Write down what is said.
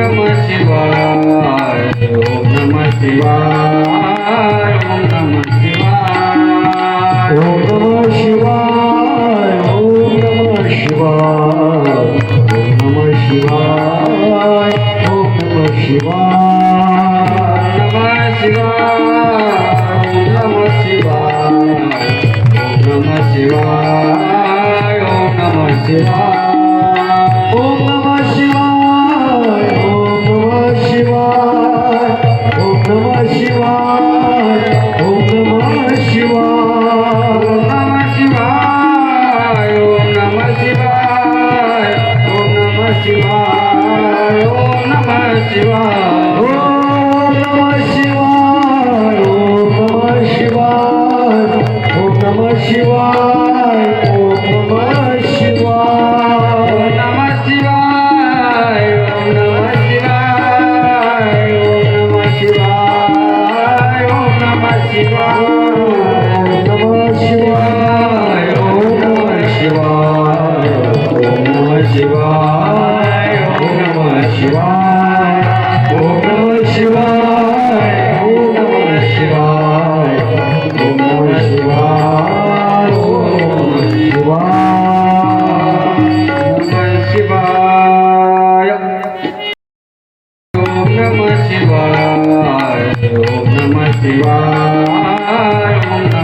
नमः शिवाय ओम नमः शिवाय ओम नमः शिवाय ओम नमः शिवाय ओम नमः शिवाय ओम नमः शिवाय ओम नमः शिवाय नमः शिवाय ओम नमः शिवाय ओम नमः शिवाय ओम नमः शिवाय ओम नमः शिवाय ओम नमः शिवाय ओम नमः शिवाय ओम नमः शिवाय ओम नमः शिवाय ओम नमः शिवाय ओम नमः शिवाय ओम नमः शिवाय नमः शिवाय ओम नमः शिवाय ओम नमः शिवाय ओम नमः शिवाय ओम नमः शिवाय ओम नमः शिवाय ओम नमः शिवाय ओम नमः शिवाय ओम नमः शिवाय ओम नमः शिवाय ओम नमः शिवाय ओम नमः शिवाय ओम नमः शिवाय ओम